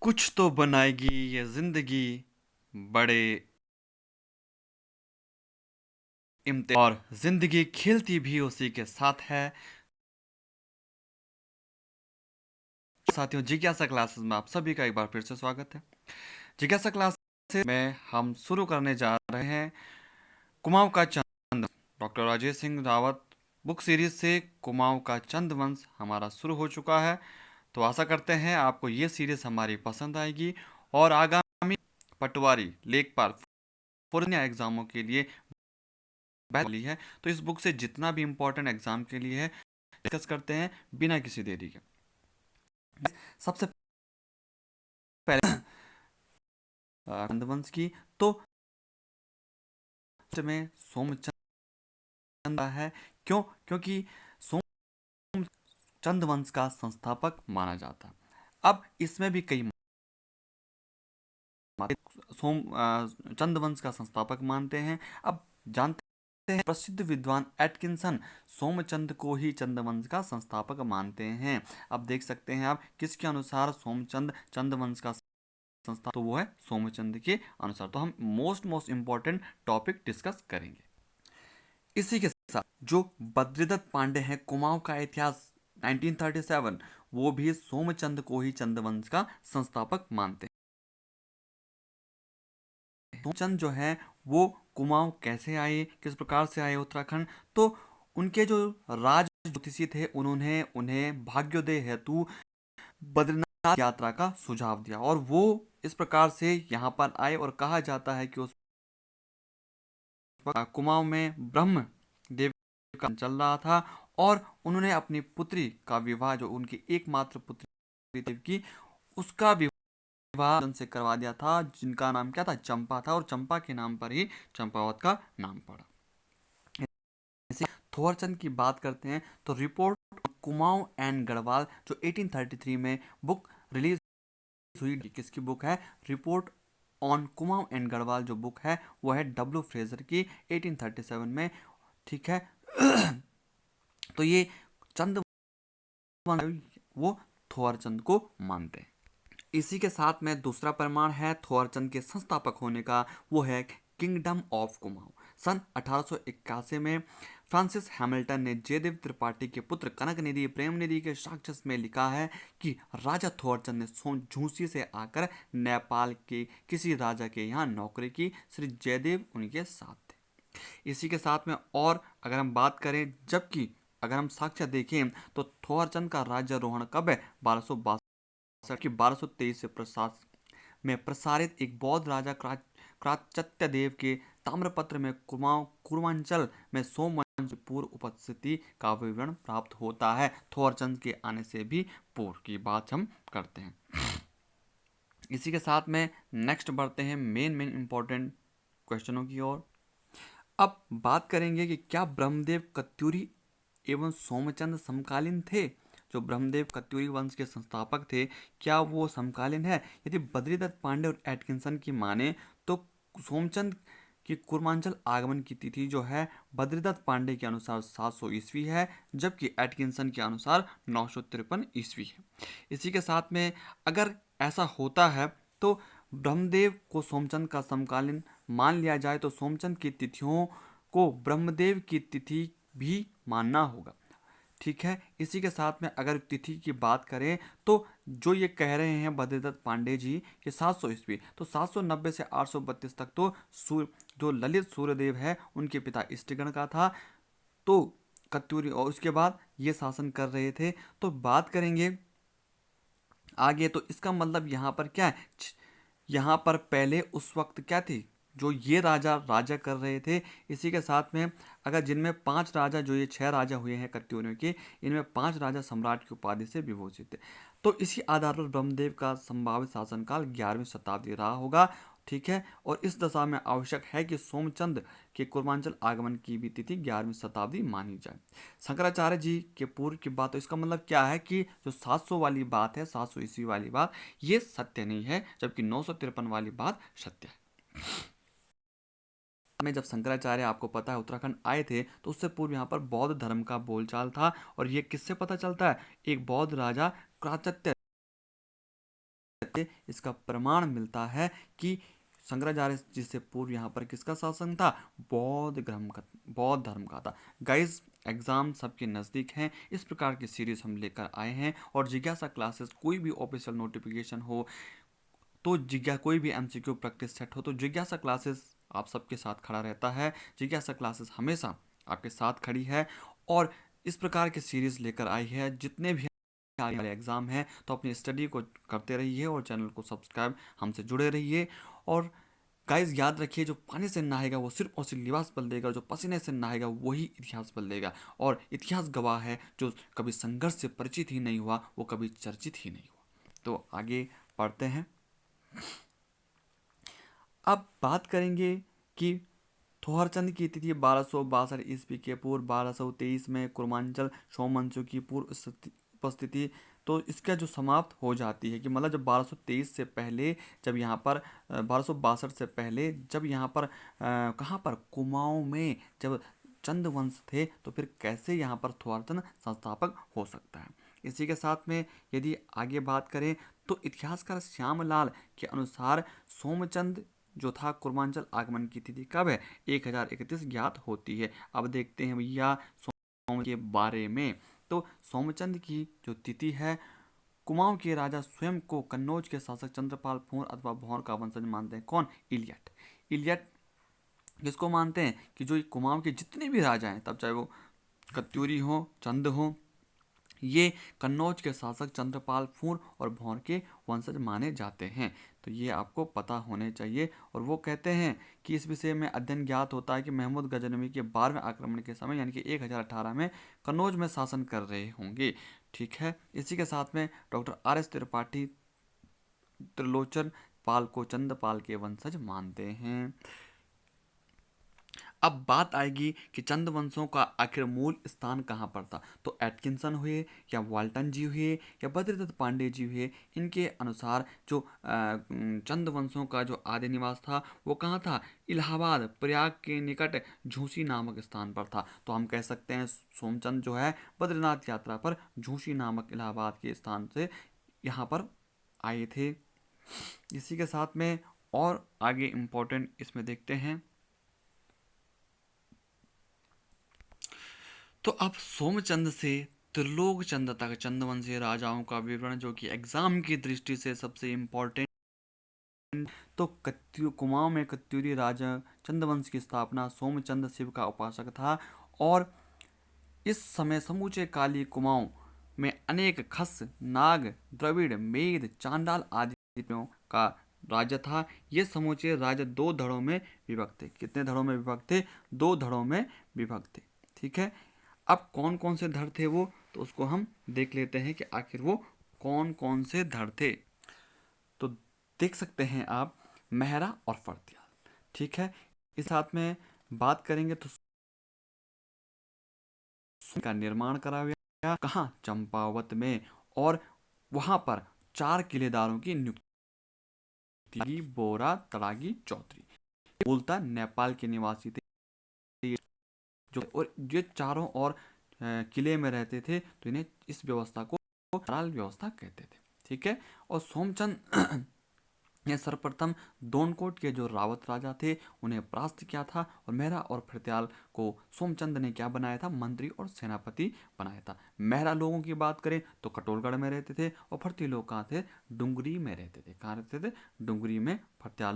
कुछ तो बनाएगी ये जिंदगी बड़े इम्तिहान और जिंदगी खेलती भी उसी के साथ है। साथियों, जिज्ञासा क्लासेस में आप सभी का एक बार फिर से स्वागत है। जिज्ञासा क्लासेस में हम शुरू करने जा रहे हैं कुमाऊं का Chand, doctor Rajesh Singh Rawat book series से। कुमाऊं का चंद वंश हमारा शुरू हो चुका है, तो आशा करते हैं आपको ये सीरीज हमारी पसंद आएगी और आगामी पटवारी, लेखपाल, फौरनिया एग्जामों के लिए वाली है। तो इस बुक से जितना भी इम्पोर्टेंट एग्जाम के लिए है डिस्कस करते हैं बिना किसी देरी के। सबसे पहले चंद्रवंश की तो में सोमचंद है। क्यों? क्योंकि सोमचंद वंश का संस्थापक माना जाता है। अब इसमें भी कई सोम चंद वंश का संस्थापक मानते हैं। अब जानते हैं प्रसिद्ध विद्वान एटकिंसन सोमचंद को ही चंद्रवंश का संस्थापक मानते हैं। अब देख सकते हैं आप किसके अनुसार सोमचंद चंद्रवंश का संस्था, तो वो है सोमचंद के अनुसार। तो हम मोस्ट इंपॉर्टेंट टॉपिक डिस्कस करेंगे। इसी के साथ जो बद्रीदत्त पांडे हैं, कुमाऊं का इतिहास 1937, वो भी सोमचंद को ही चंद्रवंश का संस्थापक मानते हैं। सोमचंद जो है वो कुमाऊं कैसे आए, किस प्रकार से आए उत्तराखंड, तो उनके जो राज ज्योतिषी थे उन्होंने उन्हें भाग्योदय हेतु बद्रीनाथ यात्रा का सुझाव दिया और वो इस प्रकार से यहाँ पर आए। और कहा जाता है कि उस कुमाऊं में ब्रह्म देव का चल रहा था और उन्होंने अपनी पुत्री का विवाह, जो उनकी एकमात्र पुत्री देव की, उसका विवाह से करवा दिया था, जिनका नाम क्या था? चंपा था। और चंपा के नाम पर ही चंपावत का नाम पड़ा। ऐसे थोरचंद की बात करते हैं तो रिपोर्ट कुमाऊं एंड गढ़वाल जो 1833 में बुक रिलीज हुई, किसकी बुक है? Report on Kumaon and Garhwal जो बुक है वो है डब्ल्यू फ्रेजर की 1837 में। ठीक है। तो ये चंद वो थोरचंद को मानते हैं। इसी के साथ में दूसरा प्रमाण है थोरचंद के संस्थापक होने का, वो है किंगडम ऑफ कुमाऊं। सन 1881 में फ्रांसिस हैमिल्टन ने जयदेव त्रिपाठी के पुत्र कनकनिधि प्रेमनिधि के साक्ष्य में लिखा है कि राजा थोरचंद ने झूसी से आकर नेपाल के किसी राजा के यहाँ नौकरी की। श्री जयदेव उनके साथ थे। इसी के साथ में और अगर हम बात करें, जबकि अगर हम साक्ष्य देखें तो थोरचंद का राज्यारोहण कब है? 1262 की 1223 से में प्रसारित एक बौद्ध राजा क्राचत्य देव के ताम्रपत्र में कुमाऊं पूर्वांचल में सोमवंश की पूर्व उपस्थिति का विवरण प्राप्त होता है। थोरचंद के आने से भी पूर्व की बात हम करते हैं। इसी के साथ में नेक्स्ट बढ़ते हैं मेन इंपॉर्टेंट क्वेश्चनों की ओर। अब बात करेंगे कि क्या ब्रह्मदेव कत्यूरी एवं सोमचंद समकालीन थे? जो ब्रह्मदेव कत्यूरी वंश के संस्थापक थे, क्या वो समकालीन है? यदि बद्रीदत्त पांडे और एटकिंसन की माने तो सोमचंद की कुर्मांचल आगमन की तिथि जो है बद्रीदत्त पांडे के अनुसार 700 ईस्वी है, जबकि एटकिंसन के अनुसार 953 ईस्वी है। इसी के साथ में अगर ऐसा होता है तो ब्रह्मदेव को सोमचंद का समकालीन मान लिया जाए तो सोमचंद की तिथियों को ब्रह्मदेव की तिथि भी मानना होगा। ठीक है। इसी के साथ में अगर तिथि की बात करें तो जो ये कह रहे हैं बद्रीदत्त पांडे जी कि 700 ईस्वी, तो 790 से 832 तक तो जो ललित सूर्यदेव है उनके पिता इष्टगण का था, तो कत्यूरी, और उसके बाद ये शासन कर रहे थे। तो बात करेंगे आगे, तो इसका मतलब यहाँ पर क्या है? यहाँ पर पहले उस वक्त क्या थी? जो ये राजा कर रहे थे। इसी के साथ में अगर जिनमें 5 राजा, जो ये 6 राजा हुए हैं कत्यूरियों के, इनमें 5 राजा सम्राट की उपाधि से विभूषित थे। तो इसी आधार पर ब्रह्मदेव का संभावित शासनकाल 11वीं शताब्दी रहा होगा। ठीक है। और इस दशा में आवश्यक है कि सोमचंद के कुर्मांचल आगमन की भी तिथि 11वीं शताब्दी मानी जाए। शंकराचार्य जी के पूर्व की बात, तो इसका मतलब क्या है कि जो 700 वाली बात है, 700 ईस्वी वाली बात, ये सत्य नहीं है, जबकि 953 वाली बात सत्य है। में जब शंकराचार्य, आपको पता है, उत्तराखंड आए थे तो उससे पूर्व यहाँ पर बौद्ध धर्म का बोलचाल था। और ये किससे पता चलता है? एक बौद्ध राजा क्राचत्य इसका प्रमाण मिलता है कि शंकराचार्य जी से पूर्व यहाँ पर किसका शासन था? बौद्ध धर्म का था। गाइस, एग्जाम सबके नज़दीक हैं, इस प्रकार की सीरीज हम लेकर आए हैं। और जिज्ञासा क्लासेस कोई भी ऑफिशियल नोटिफिकेशन हो तो कोई भी एमसीक्यू प्रैक्टिस सेट हो तो जिज्ञासा क्लासेस आप सबके साथ खड़ा रहता है। जिज्ञासा क्लासेस हमेशा आपके साथ खड़ी है और इस प्रकार की सीरीज लेकर आई है। जितने भी आने वाले एग्जाम है तो अपनी स्टडी को करते रहिए और चैनल को सब्सक्राइब, हमसे जुड़े रहिए। और गाइज याद रखिए, जो पानी से नहाएगा वो सिर्फ और सिर्फ लिबास बदलेगा, जो पसीने से नहाएगा वही इतिहास बदलेगा। और इतिहास गवाह है, जो कभी संघर्ष से परिचित ही नहीं हुआ वो कभी चर्चित ही नहीं हुआ। तो आगे पढ़ते हैं। अब बात करेंगे कि थोहरचंद की तिथि 1262 ईस्वी के पूर्व 1223 में कुर्मांचल सोमवंशियों की पूर्व उपस्थिति, तो इसका जो समाप्त हो जाती है कि मतलब जब 1223 से पहले, जब यहाँ पर 1262 से पहले जब यहाँ पर कहाँ पर कुमाऊं में जब चंद वंश थे तो फिर कैसे यहाँ पर थोहरचंद संस्थापक हो सकता है। इसी के साथ में यदि आगे बात करें तो इतिहासकार श्यामलाल के अनुसार सोमचंद जो था कुर्मांचल आगमन की तिथि कब है? 1031 ज्ञात होती है। अब देखते हैं भैया सोम के बारे में। तो सोमचंद की जो तिथि है, कुमाऊं के राजा स्वयं को कन्नौज के शासक चंद्रपाल फूर अथवा भौर का वंशज मानते हैं। कौन? इलियट। इलियट किसको मानते हैं कि जो कुमाऊं के जितने भी राजा हैं, तब चाहे वो कत्यूरी हो, चंद हो, ये कन्नौज के शासक चंद्रपाल फूर और भौर के वंशज माने जाते हैं। तो ये आपको पता होने चाहिए। और वो कहते हैं कि इस विषय में अध्ययन ज्ञात होता है कि महमूद गजनवी के 12वें आक्रमण के समय यानी कि 1018 में कन्नौज में शासन कर रहे होंगे। ठीक है। इसी के साथ में डॉक्टर RS त्रिपाठी त्रिलोचन पाल को चंद्रपाल के वंशज मानते हैं। अब बात आएगी कि चंद वंशों का आखिर मूल स्थान कहाँ पर था। तो एटकिंसन हुए या वाल्टन जी हुए या बद्रीदत्त पांडे जी हुए, इनके अनुसार जो चंद वंशों का जो आदि निवास था वो कहाँ था? इलाहाबाद प्रयाग के निकट झूसी नामक स्थान पर था। तो हम कह सकते हैं सोमचंद जो है बद्रीनाथ यात्रा पर झूसी नामक इलाहाबाद के स्थान से यहाँ पर आए थे। इसी के साथ में और आगे इम्पोर्टेंट इसमें देखते हैं। तो अब सोमचंद से त्रिलोक चंद तक चंदवंशी राजाओं का विवरण, जो कि एग्जाम की दृष्टि से सबसे इम्पोर्टेंट। तो कुमाऊं में कत्यूरी राजा चंदवंश की स्थापना सोमचंद शिव का उपासक था। और इस समय समूचे काली कुमाऊं में अनेक खस, नाग, द्रविड़, मेद, चांडाल आदि का राज्य था। ये समूचे राज्य 2 धड़ों में विभक्त थे। कितने धड़ों में विभक्त थे? 2 धड़ों में विभक्त थे। ठीक है। अब कौन कौन से धड़ थे वो, तो उसको हम देख लेते हैं कि आखिर वो कौन कौन से धड़ थे। तो देख सकते हैं आप, मेहरा और फर्त्याल। ठीक है। इस साथ में बात करेंगे तो का निर्माण करा गया कहाँ? चंपावत में। और वहां पर 4 किलेदारों की नियुक्ति, बोरा, तड़ागी, चौधरी, मूलतः नेपाल के निवासी थे जो, और ये चारों और किले में रहते थे, तो इन्हें इस व्यवस्था को कराल व्यवस्था कहते थे। ठीक है। और सोमचंद ये सर्वप्रथम दोनकोट के जो रावत राजा थे उन्हें परास्त किया था। और मेहरा और फर्त्याल को सोमचंद ने क्या बनाया था? मंत्री और सेनापति बनाया था। मेहरा लोगों की बात करें तो कटोलगढ़ में रहते थे और फर्ती लोग कहाँ थे? डुंगरी में रहते थे। कहाँ रहते थे? डुंगरी में। फर्त्याल